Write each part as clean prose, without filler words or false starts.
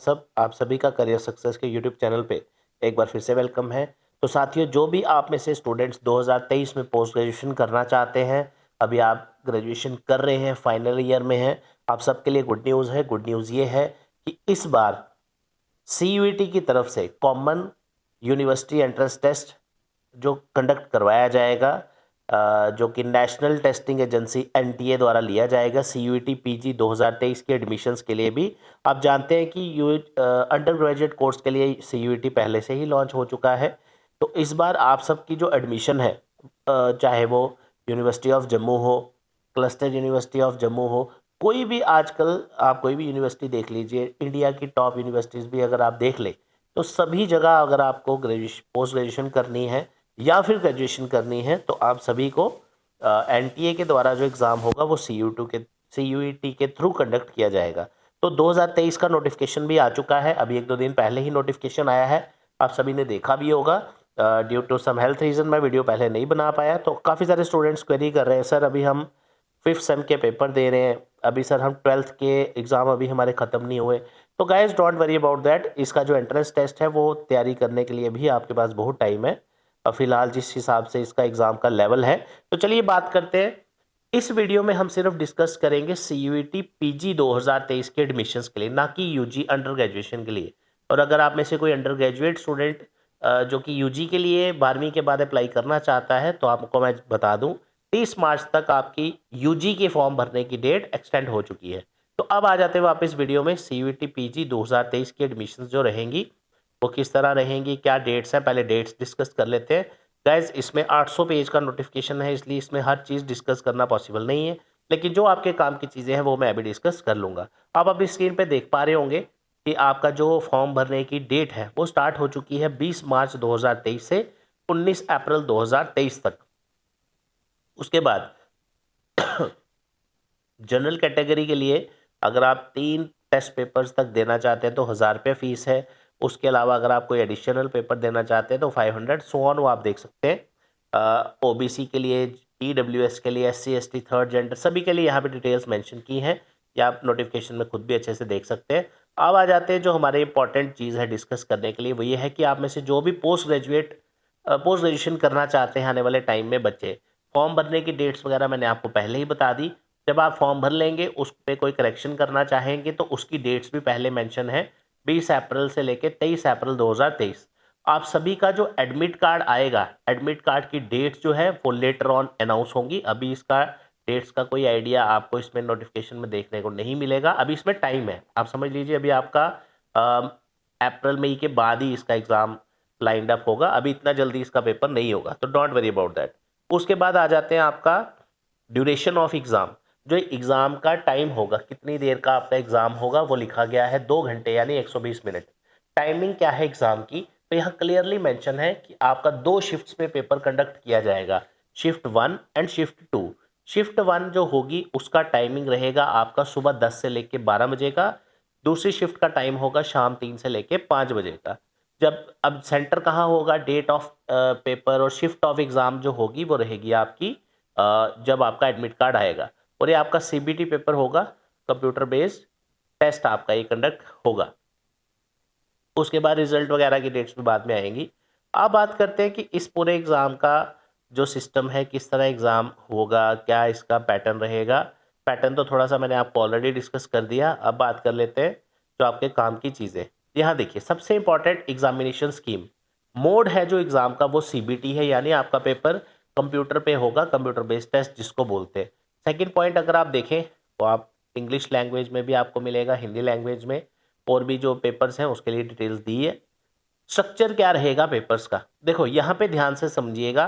आप सभी का करियर सक्सेस के यूट्यूब चैनल पे एक बार फिर से वेलकम है। तो साथियों, जो भी आप में से स्टूडेंट्स 2023 में पोस्ट ग्रेजुएशन करना चाहते हैं, अभी आप ग्रेजुएशन कर रहे हैं, फाइनल ईयर में हैं, आप सबके लिए गुड न्यूज़ है। गुड न्यूज़ ये है कि इस बार CUET की तरफ से कॉमन यूनिवर्सिटी एंट्रेंस टेस्ट जो कंडक्ट करवाया जाएगा, जो कि नेशनल टेस्टिंग एजेंसी NTA द्वारा लिया जाएगा, CUET PG 2023 के एडमिशन्स के लिए भी। आप जानते हैं कि अंडर ग्रेजुएट कोर्स के लिए CUET पहले से ही लॉन्च हो चुका है। तो इस बार आप सबकी जो एडमिशन है, चाहे वो यूनिवर्सिटी ऑफ जम्मू हो, क्लस्टर यूनिवर्सिटी ऑफ जम्मू हो, कोई भी, आजकल आप कोई भी यूनिवर्सिटी देख लीजिए, इंडिया की टॉप यूनिवर्सिटीज़ भी अगर आप देख ले, तो सभी जगह अगर आपको पोस्ट ग्रेजुएशन करनी है या फिर ग्रेजुएशन करनी है, तो आप सभी को NTA के द्वारा जो एग्ज़ाम होगा वो CUET के थ्रू कंडक्ट किया जाएगा। तो 2023 का नोटिफिकेशन भी आ चुका है, अभी 1-2 दिन पहले ही नोटिफिकेशन आया है, आप सभी ने देखा भी होगा। Due to some health reason मैं वीडियो पहले नहीं बना पाया, तो काफ़ी सारे स्टूडेंट्स क्वेरी कर रहे हैं, सर अभी हम 5th सेम के पेपर दे रहे हैं, अभी सर हम 12th के एग्ज़ाम अभी हमारे ख़त्म नहीं हुए। तो guys don't worry about that, इसका जो एंट्रेंस टेस्ट है वो तैयारी करने के लिए भी आपके पास बहुत टाइम है। फ़िलहाल जिस हिसाब से इसका एग्ज़ाम का लेवल है, तो चलिए बात करते हैं। इस वीडियो में हम सिर्फ डिस्कस करेंगे CUET PG 2023 के एडमिशन्स के लिए, ना कि UG अंडर ग्रेजुएशन के लिए। और अगर आप में से कोई अंडर ग्रेजुएट स्टूडेंट जो कि UG के लिए 12वीं के बाद अप्लाई करना चाहता है, तो आपको मैं बता दूं 30 मार्च तक आपकी UG के फॉर्म भरने की डेट एक्सटेंड हो चुकी है। तो अब आ जाते हैं वापस वीडियो में। CUET PG 2023 की एडमिशन्स जो रहेंगी वो किस तरह रहेंगी, क्या डेट्स हैं, पहले डेट्स डिस्कस कर लेते हैं। गाइज इसमें 800 पेज का नोटिफिकेशन है, इसलिए इसमें हर चीज़ डिस्कस करना पॉसिबल नहीं है, लेकिन जो आपके काम की चीज़ें हैं वो मैं अभी डिस्कस कर लूँगा। आप अपनी स्क्रीन पे देख पा रहे होंगे कि आपका जो फॉर्म भरने की डेट है वो स्टार्ट हो चुकी है 20 मार्च 2023 से 19 अप्रैल 2023 तक। उसके बाद जनरल कैटेगरी के लिए अगर आप 3 टेस्ट पेपर्स तक देना चाहते हैं तो 1000 रुपये फ़ीस है। उसके अलावा अगर आप कोई एडिशनल पेपर देना चाहते हैं तो 500 सो ऑन, वो आप देख सकते हैं। OBC के लिए, EWS के लिए, SC ST थर्ड जेंडर, सभी के लिए यहाँ पे डिटेल्स मेंशन की हैं, या आप नोटिफिकेशन में खुद भी अच्छे से देख सकते हैं। अब आ जाते हैं जो हमारे इंपॉर्टेंट चीज़ है डिस्कस करने के लिए, वो ये है कि आप में से जो भी पोस्ट ग्रेजुएशन करना चाहते हैं आने वाले टाइम में बच्चे, फॉर्म भरने की डेट्स वगैरह मैंने आपको पहले ही बता दी। जब आप फॉर्म भर लेंगे, उस पर कोई करेक्शन करना चाहेंगे तो उसकी डेट्स भी पहले मेंशन है, 20 अप्रैल से लेकर 23 अप्रैल 2023। आप सभी का जो एडमिट कार्ड आएगा, एडमिट कार्ड की डेट्स जो है वो लेटर ऑन अनाउंस होंगी। अभी इसका डेट्स का कोई आइडिया आपको इसमें नोटिफिकेशन में देखने को नहीं मिलेगा, अभी इसमें टाइम है, आप समझ लीजिए। अभी आपका अप्रैल मई के बाद ही इसका एग्ज़ाम लाइंड अप होगा, अभी इतना जल्दी इसका पेपर नहीं होगा, तो डोंट वरी अबाउट दैट। उसके बाद आ जाते हैं आपका ड्यूरेशन ऑफ एग्ज़ाम। जो एग्ज़ाम का टाइम होगा, कितनी देर का आपका एग्ज़ाम होगा, वो लिखा गया है 2 घंटे यानी 120 मिनट। टाइमिंग क्या है एग्ज़ाम की, तो यहाँ क्लियरली मेंशन है कि आपका 2 शिफ्ट्स में पेपर कंडक्ट किया जाएगा, शिफ्ट 1 एंड शिफ्ट 2। शिफ्ट 1 जो होगी उसका टाइमिंग रहेगा आपका सुबह 10 से लेके 12 बजे का, दूसरी शिफ्ट का टाइम होगा शाम 3 से लेके 5 बजे का। जब अब सेंटर कहाँ होगा, डेट ऑफ पेपर और शिफ्ट ऑफ एग्ज़ाम जो होगी वो रहेगी आपकी जब आपका एडमिट कार्ड आएगा, और ये आपका CBT पेपर होगा, कंप्यूटर बेस्ड टेस्ट आपका ये कंडक्ट होगा। उसके बाद रिजल्ट वगैरह की डेट्स भी बाद में आएंगी। अब बात करते हैं कि इस पूरे एग्ज़ाम का जो सिस्टम है, किस तरह एग्ज़ाम होगा, क्या इसका पैटर्न रहेगा। पैटर्न तो थोड़ा सा मैंने आपको ऑलरेडी डिस्कस कर दिया। अब बात कर लेते हैं जो आपके काम की चीज़ें। यहाँ देखिए, सबसे इंपॉर्टेंट एग्जामिनेशन स्कीम, मोड है जो एग्ज़ाम का वो CBT है, यानी आपका पेपर कंप्यूटर पे होगा, कंप्यूटर बेस्ड टेस्ट जिसको बोलते हैं। सेकेंड पॉइंट अगर आप देखें तो आप इंग्लिश लैंग्वेज में भी आपको मिलेगा, हिंदी लैंग्वेज में, और भी जो पेपर्स हैं उसके लिए डिटेल्स दी है। स्ट्रक्चर क्या रहेगा पेपर्स का, देखो यहाँ पे ध्यान से समझिएगा।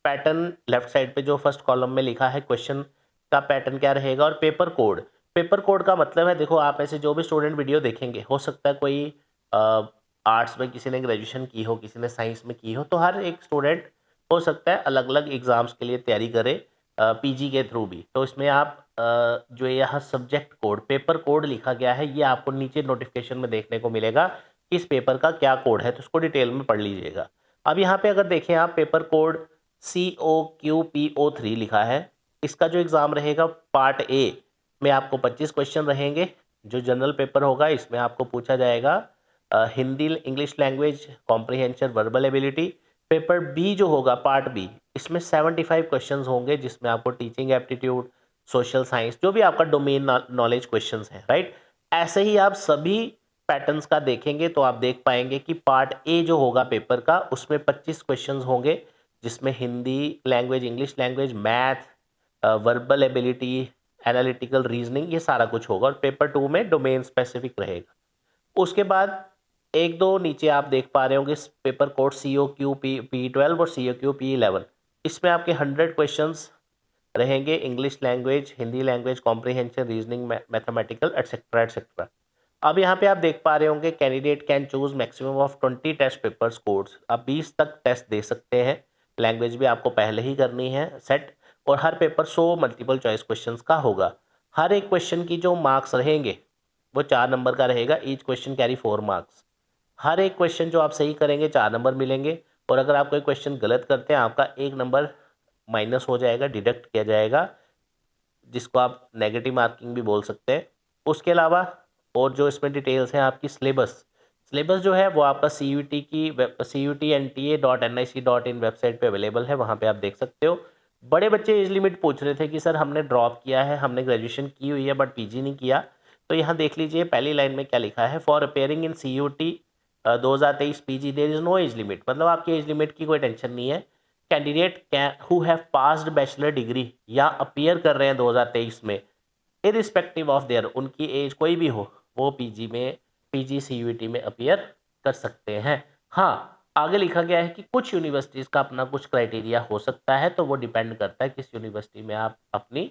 पैटर्न लेफ्ट साइड पे जो फर्स्ट कॉलम में लिखा है, क्वेश्चन का पैटर्न क्या रहेगा, और पेपर कोड। पेपर कोड का मतलब है, देखो आप ऐसे जो भी स्टूडेंट वीडियो देखेंगे, हो सकता है कोई आर्ट्स में किसी ने ग्रेजुएशन की हो, किसी ने साइंस में की हो, तो हर एक स्टूडेंट हो सकता है अलग अलग एग्जाम्स के लिए तैयारी करे PG के थ्रू भी। तो इसमें आप जो यहाँ सब्जेक्ट कोड, पेपर कोड लिखा गया है, ये आपको नीचे नोटिफिकेशन में देखने को मिलेगा इस पेपर का क्या कोड है, तो उसको डिटेल में पढ़ लीजिएगा। अब यहाँ पे अगर देखें आप, पेपर कोड COQPO3 लिखा है। इसका जो एग्ज़ाम रहेगा पार्ट A में आपको 25 क्वेश्चन रहेंगे, जो जनरल पेपर होगा इसमें आपको पूछा जाएगा Hindi English language comprehension verbal ability. Paper B जो होगा पार्ट बी, इसमें 75 क्वेश्चंस होंगे जिसमें आपको टीचिंग एप्टीट्यूड, सोशल साइंस, जो भी आपका डोमेन नॉलेज क्वेश्चंस हैं, राइट। ऐसे ही आप सभी पैटर्न्स का देखेंगे तो आप देख पाएंगे कि पार्ट ए जो होगा पेपर का उसमें 25 क्वेश्चंस होंगे जिसमें Hindi language, English language, math, verbal ability, analytical reasoning, ये सारा कुछ होगा। और पेपर 2 में डोमेन स्पेसिफिक रहेगा। उसके बाद एक दो नीचे आप देख पा रहे होंगे पेपर कोड COQ P12 और COQ P11, इसमें आपके 100 क्वेश्चंस रहेंगे English language, Hindi language, comprehension, reasoning, mathematical, etcetera etcetera. अब यहाँ पे आप देख पा रहे होंगे candidate can choose maximum of 20 test papers codes. आप 20 तक टेस्ट दे सकते हैं। लैंग्वेज भी आपको पहले ही करनी है सेट, और हर पेपर 100 मल्टीपल चॉइस क्वेश्चंस का होगा। हर एक क्वेश्चन की जो मार्क्स रहेंगे वो 4 नंबर का रहेगा। Each question carry 4 marks. हर एक क्वेश्चन जो आप सही करेंगे 4 नंबर मिलेंगे, और अगर आप कोई क्वेश्चन गलत करते हैं आपका 1 नंबर माइनस हो जाएगा, डिडक्ट किया जाएगा, जिसको आप नेगेटिव मार्किंग भी बोल सकते हैं। उसके अलावा और जो इसमें डिटेल्स हैं आपकी सिलेबस जो है वो आपका CUT की CUTNTA.nic.in वेबसाइट पे अवेलेबल है, वहाँ पे आप देख सकते हो। बड़े बच्चे एज लिमिट पूछ रहे थे कि सर हमने ड्रॉप किया है, हमने ग्रेजुएशन की हुई है बट PG नहीं किया, तो यहाँ देख लीजिए पहली लाइन में क्या लिखा है, for appearing in CUT 2023 PG there is no age limit. मतलब आपकी एज लिमिट की कोई टेंशन नहीं है। Candidate who have passed bachelor degree या अपीयर कर रहे हैं 2023 में, इरिस्पेक्टिव ऑफ देयर, उनकी एज कोई भी हो, वो PG CUT में अपीयर कर सकते हैं। हाँ, आगे लिखा गया है कि कुछ यूनिवर्सिटीज़ का अपना कुछ क्राइटेरिया हो सकता है, तो वो डिपेंड करता है किस यूनिवर्सिटी में आप अपनी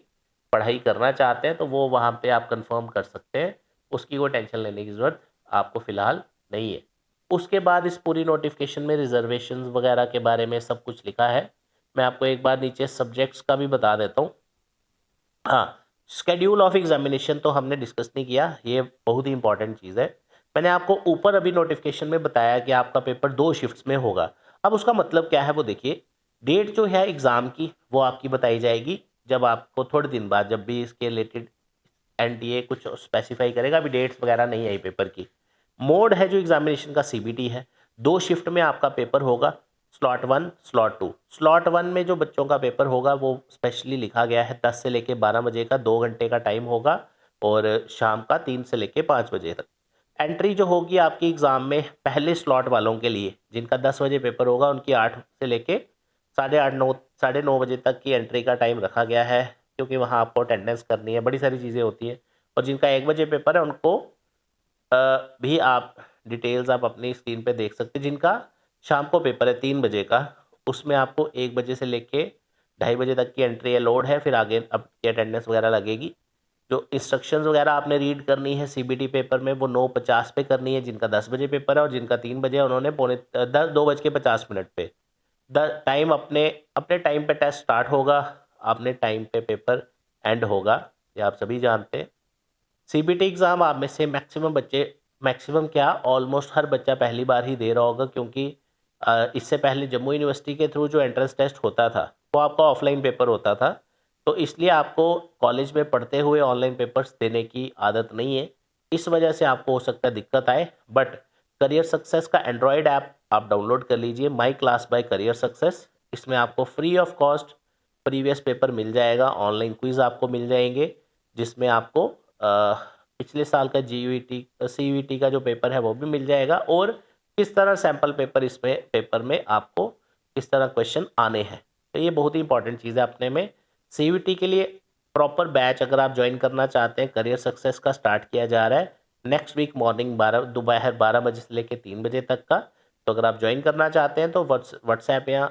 पढ़ाई करना चाहते हैं, तो वो वहाँ पे आप कंफर्म कर सकते हैं। उसकी कोई टेंशन लेने की ज़रूरत आपको फ़िलहाल नहीं है। उसके बाद इस पूरी नोटिफिकेशन में रिजर्वेशन वगैरह के बारे में सब कुछ लिखा है। मैं आपको एक बार नीचे सब्जेक्ट्स का भी बता देता हूँ। हाँ, शेड्यूल ऑफ एग्जामिनेशन तो हमने डिस्कस नहीं किया, ये बहुत ही इंपॉर्टेंट चीज़ है। मैंने आपको ऊपर अभी नोटिफिकेशन में बताया कि आपका पेपर 2 शिफ्ट्स में होगा। अब उसका मतलब क्या है वो देखिए। डेट जो है एग्ज़ाम की वो आपकी बताई जाएगी जब आपको थोड़े दिन बाद, जब भी इसके रिलेटेड NTA कुछ स्पेसिफाई करेगा। अभी डेट्स वगैरह नहीं आई पेपर की। मोड है जो एग्जामिनेशन का CBT है। 2 शिफ्ट में आपका पेपर होगा, स्लॉट 1 स्लॉट 2। स्लॉट 1 में जो बच्चों का पेपर होगा वो स्पेशली लिखा गया है 10 से लेके 12 बजे का 2 घंटे का टाइम होगा, और शाम का 3 से लेके 5 बजे तक। एंट्री जो होगी आपकी एग्ज़ाम में पहले स्लॉट वालों के लिए जिनका 10 बजे पेपर होगा, उनकी 8 से लेके 8:30 9 बजे तक की एंट्री का टाइम रखा गया है, क्योंकि वहाँ आपको अटेंडेंस करनी है, बड़ी सारी चीज़ें होती है। और जिनका 1 बजे पेपर है उनको भी आप डिटेल्स आप अपनी स्क्रीन पे देख सकते हैं। जिनका शाम को पेपर है 3 बजे का, उसमें आपको 1 बजे से लेके 2:30 बजे तक की एंट्री अलाउड है, फिर आगे अब अटेंडेंस वगैरह लगेगी। जो इंस्ट्रक्शंस वगैरह आपने रीड करनी है CBT पेपर में वो 9:50 पे करनी है, जिनका 10 बजे पेपर है, और जिनका 3 बजे है उन्होंने 2:50 पे द टाइम अपने अपने टाइम पे टेस्ट स्टार्ट होगा, अपने टाइम पे पेपर एंड होगा, ये आप सभी जानते हैं। CBT एग्ज़ाम आप में से मैक्सिमम क्या ऑलमोस्ट हर बच्चा पहली बार ही दे रहा होगा, क्योंकि इससे पहले जम्मू यूनिवर्सिटी के थ्रू जो एंट्रेंस टेस्ट होता था वो आपका ऑफलाइन पेपर होता था, तो इसलिए आपको कॉलेज में पढ़ते हुए ऑनलाइन पेपर्स देने की आदत नहीं है। इस वजह से आपको हो सकता है दिक्कत आए, बट करियर सक्सेस का एंड्रॉयड ऐप आप डाउनलोड कर लीजिए, my class by career success. इसमें आपको free of cost previous paper मिल जाएगा, ऑनलाइन क्विज़ आपको मिल जाएंगे, जिसमें आपको पिछले साल का GUET CUET का जो पेपर है वो भी मिल जाएगा, और किस तरह सैम्पल पेपर इसमें पेपर में आपको किस तरह क्वेश्चन आने हैं। तो ये बहुत ही इंपॉर्टेंट चीज़ है अपने में। CUET के लिए प्रॉपर बैच अगर आप ज्वाइन करना चाहते हैं, करियर सक्सेस का स्टार्ट किया जा रहा है नेक्स्ट वीक मॉर्निंग 12 बजे से लेकर 3 बजे तक का। तो अगर आप ज्वाइन करना चाहते हैं तो व्हाट्सएप या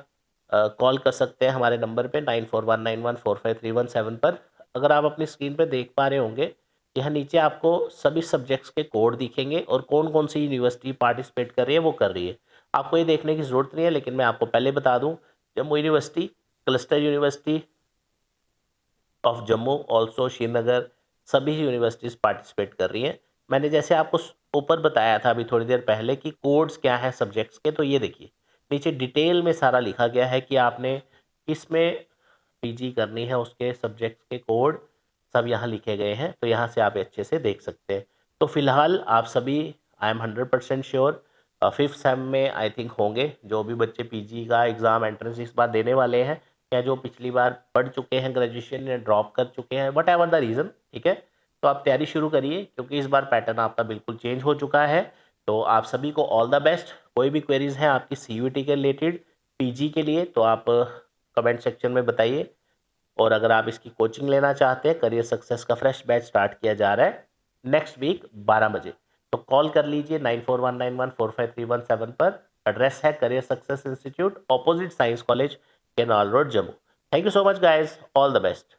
कॉल कर सकते हैं हमारे नंबर पे 9419145317 पर। अगर आप अपनी स्क्रीन पे देख पा रहे होंगे, यहाँ नीचे आपको सभी सब्जेक्ट्स के कोड दिखेंगे और कौन कौन सी यूनिवर्सिटी पार्टिसिपेट कर रही है वो कर रही है। आपको ये देखने की ज़रूरत नहीं है, लेकिन मैं आपको पहले बता दूं, Jammu university, cluster university of Jammu, also Srinagar, सभी यूनिवर्सिटीज़ पार्टिसिपेट कर रही हैं। मैंने जैसे आपको ऊपर बताया था अभी थोड़ी देर पहले कि कोड्स क्या है सब्जेक्ट्स के, तो ये देखिए नीचे डिटेल में सारा लिखा गया है कि आपने किस में PG करनी है, उसके सब्जेक्ट्स के कोड सब यहाँ लिखे गए हैं, तो यहाँ से आप अच्छे से देख सकते हैं। तो फिलहाल आप सभी, I am 100% sure, 5th same में आई थिंक होंगे। जो भी बच्चे पीजी का एग्ज़ाम एंट्रेंस इस बार देने वाले हैं, या जो पिछली बार पढ़ चुके हैं ग्रेजुएशन या ड्रॉप कर चुके हैं, वट एवर द रीज़न, ठीक है, तो आप तैयारी शुरू करिए, क्योंकि इस बार पैटर्न आपका बिल्कुल चेंज हो चुका है। तो आप सभी को ऑल द बेस्ट। कोई भी क्वेरीज हैं आपकी सीयूईटी के रिलेटेड, पीजी के लिए, तो आप कमेंट सेक्शन में बताइए। और अगर आप इसकी कोचिंग लेना चाहते हैं, करियर सक्सेस का फ्रेश बैच स्टार्ट किया जा रहा है नेक्स्ट वीक 12 बजे, तो कॉल कर लीजिए 9419145317 पर। एड्रेस है career success institute, opposite science college, canal road, Jammu. Thank you so much guys, all the best.